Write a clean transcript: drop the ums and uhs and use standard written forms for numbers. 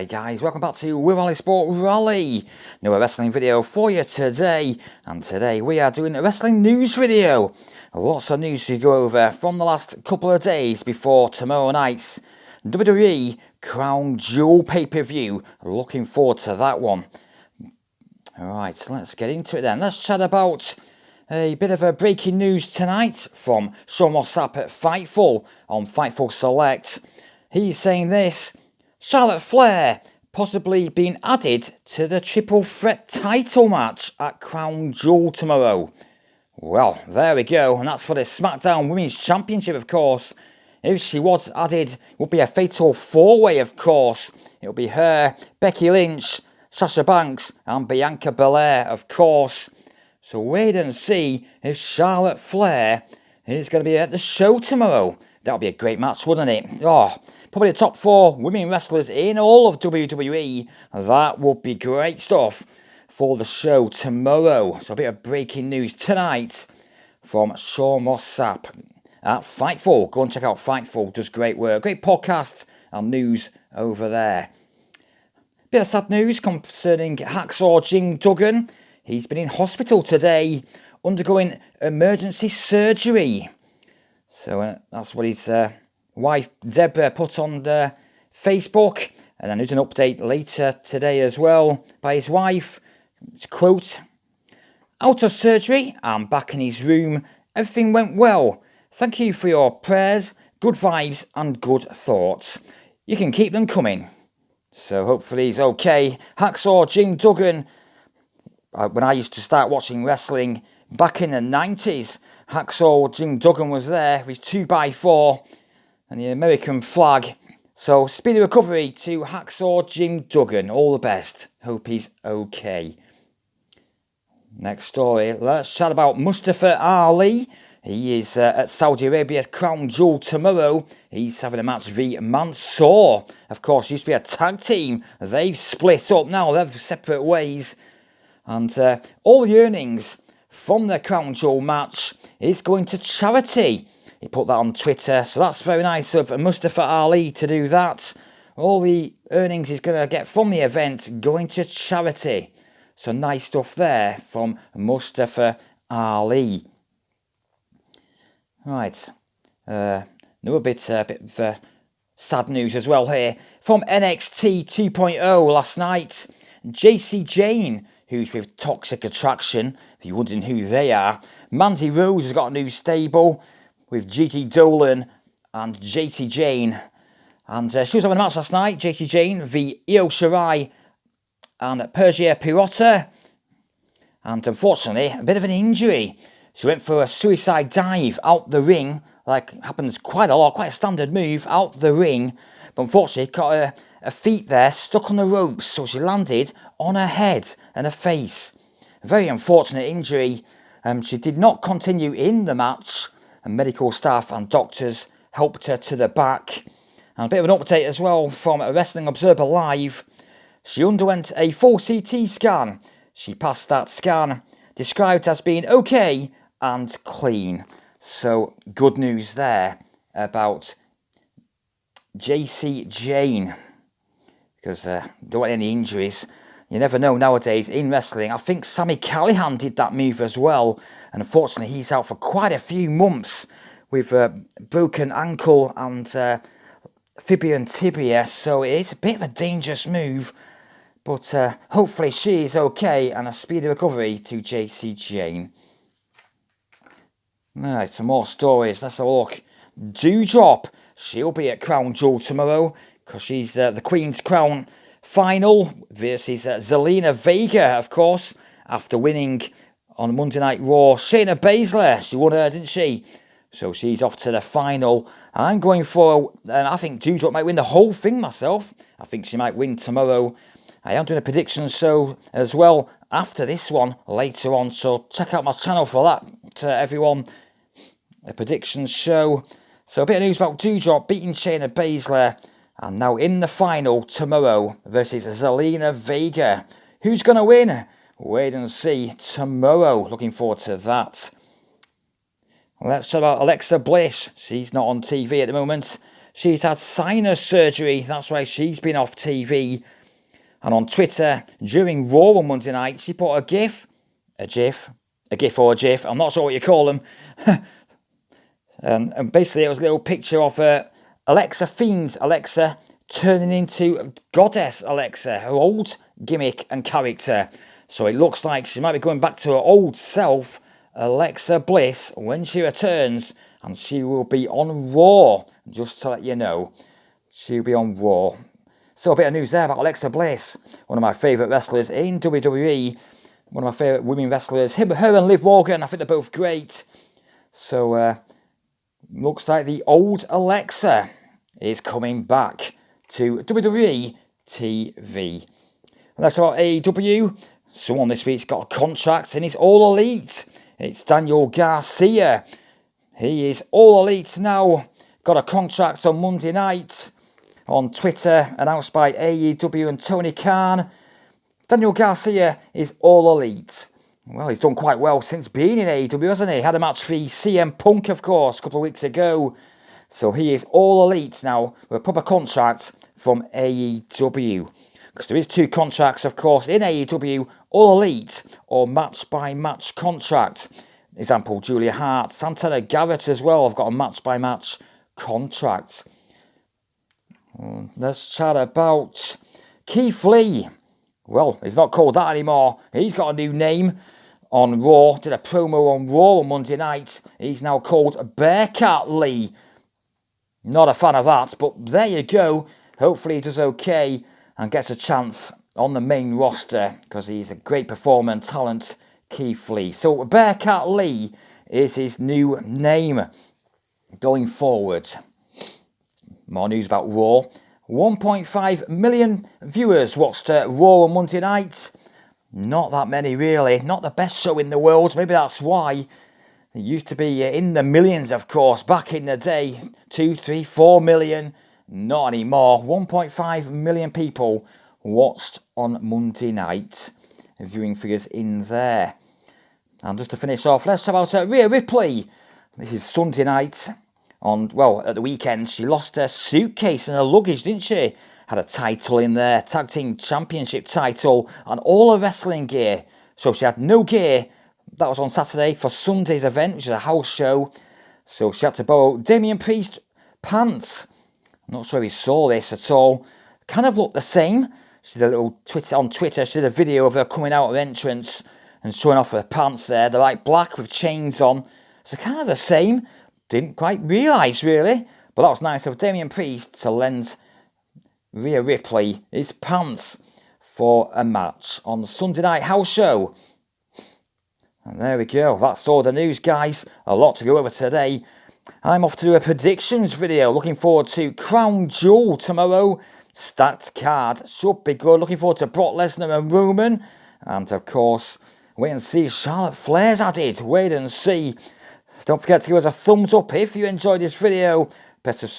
Hey guys, welcome back to Ralli Sport Rally. Another wrestling video for you today, and today we are doing a wrestling news video. Lots of news to go over from the last couple of days before tomorrow night's WWE Crown Jewel pay-per-view. Looking forward to that one. Alright, let's get into it then. Let's chat about a bit of a breaking news tonight from Sean Mossap at Fightful on Fightful Select. He's saying this: Charlotte Flair possibly being added to the triple threat title match at Crown Jewel tomorrow. Well, there we go, and that's for the SmackDown Women's Championship, of course. If she was added, it would be a fatal four-way, of course. It would be her, Becky Lynch, Sasha Banks, and Bianca Belair, of course. So wait and see if Charlotte Flair is going to be at the show tomorrow. That would be a great match, wouldn't it? Oh, probably the top 4 women wrestlers in all of WWE. That would be great stuff for the show tomorrow. So a bit of breaking news tonight from Sean Mossap at Fightful. Go and check out Fightful. Does great work. Great podcast and news over there. Bit of sad news concerning Hacksaw Jim Duggan. He's been in hospital today undergoing emergency surgery. So that's what his wife Deborah put on Facebook. And then there's an update later today as well by his wife. Quote, "Out of surgery and back in his room. Everything went well. Thank you for your prayers, good vibes and good thoughts. You can keep them coming." So hopefully he's okay. Hacksaw Jim Duggan. When I used to start watching wrestling back in the 90s, Hacksaw Jim Duggan was there with his 2x4 and the American flag. So speedy recovery to Hacksaw Jim Duggan. All the best. Hope he's okay. Next story. Let's chat about Mustafa Ali. He is at Saudi Arabia's Crown Jewel tomorrow. He's having a match v Mansoor. Of course, used to be a tag team. They've split up now. They're separate ways. And all the earnings from the Crown Jewel match is going to charity. He put that on Twitter, so that's very nice of Mustafa Ali to do that. All the earnings he's going to get from the event going to charity. So nice stuff there from Mustafa Ali. Right, another bit of sad news as well here. From NXT 2.0 last night, JC Jane, who's with Toxic Attraction, if you're wondering who they are. Mandy Rose has got a new stable with Gigi Dolan and JC Jane. And she was having a match last night, JC Jane v Io Shirai and Persia Pirotta. And unfortunately, a bit of an injury. She went for a suicide dive out the ring, like happens quite a lot, quite a standard move, out the ring. But unfortunately, got her feet there stuck on the ropes, so she landed on her head and her face. A very unfortunate injury. She did not continue in the match, and medical staff and doctors helped her to the back. And a bit of an update as well from Wrestling Observer Live. She underwent a full CT scan. She passed that scan, described as being okay and clean. So good news there about JC Jane, because don't want any injuries. You never know nowadays in wrestling. I think Sami Callihan did that move as well, and unfortunately he's out for quite a few months with broken ankle and fibula and tibia, so it's a bit of a dangerous move. But hopefully she is okay, and a speedy recovery to JC Jane. Right, some more stories. Let's have a look. Doudrop. She'll be at Crown Jewel tomorrow because she's the Queen's Crown final versus Zelina Vega, of course, after winning on Monday Night Raw. Shayna Baszler, she won her, didn't she? So she's off to the final. I'm going for, and I think Doudrop might win the whole thing myself. I think she might win tomorrow. I am doing a prediction show as well after this one later on, so check out my channel for that, everyone. A prediction show. So a bit of news about Doudrop beating Shayna Baszler, and now in the final tomorrow versus Zelina Vega. Who's going to win? Wait and see tomorrow. Looking forward to that. Let's talk about Alexa Bliss. She's not on TV at the moment. she's had sinus surgery. That's why she's been off TV. And on Twitter, during Raw on Monday night, she put a GIF, or a GIF, I'm not sure what you call them. And basically it was a little picture of Alexa Fiend Alexa turning into Goddess Alexa, her old gimmick and character. So it looks like she might be going back to her old self, Alexa Bliss, when she returns, and she will be on Raw, just to let you know. She'll be on Raw. So a bit of news there about Alexa Bliss, one of my favourite wrestlers in WWE, one of my favourite women wrestlers. Her and Liv Morgan, I think they're both great. So looks like the old Alexa is coming back to WWE TV. And that's about AEW. Someone this week's got a contract and he's All Elite. It's Daniel Garcia. He is All Elite now. Got a contract on Monday night. On Twitter, announced by AEW and Tony Khan. Daniel Garcia is All Elite. Well, he's done quite well since being in AEW, hasn't he? Had a match for CM Punk, of course, a couple of weeks ago. So he is All Elite now with a proper contract from AEW. Because there is 2 contracts, of course, in AEW, All Elite or match-by-match contract. Example, Julia Hart, Santana Garrett as well have got a match-by-match contract. Let's chat about Keith Lee. Well, he's not called that anymore. He's got a new name on Raw. Did a promo on Raw on Monday night. He's now called Bearcat Lee. Not a fan of that, but there you go. Hopefully he does okay and gets a chance on the main roster because he's a great performer and talent, Keith Lee. So Bearcat Lee is his new name going forward. More news about Raw. 1.5 million viewers watched Raw on Monday night. Not that many, really. Not the best show in the world. Maybe that's why. It used to be in the millions, of course, back in the day. 2, 3, 4 million. Not anymore. 1.5 million people watched on Monday night. Viewing figures in there. And just to finish off, let's talk about Rhea Ripley. This is Sunday night. At the weekend, she lost her suitcase and her luggage, didn't she? Had a title in there, Tag Team Championship title, and all her wrestling gear. So she had no gear. That was on Saturday for Sunday's event, which is a house show. So she had to borrow Damian Priest pants. I'm not sure if you saw this at all. Kind of looked the same. She did a little on Twitter. She did a video of her coming out of entrance and showing off her pants there. They're like black with chains on. So kind of the same. Didn't quite realise, really. But that was nice of Damian Priest to lend Rhea Ripley his pants for a match on the Sunday Night House Show. And there we go. That's all the news, guys. A lot to go over today. I'm off to do a predictions video. Looking forward to Crown Jewel tomorrow. Stacked card. Should be good. Looking forward to Brock Lesnar and Roman. And, of course, wait and see if Charlotte Flair's added. Wait and see. Don't forget to give us a thumbs up if you enjoyed this video. Best of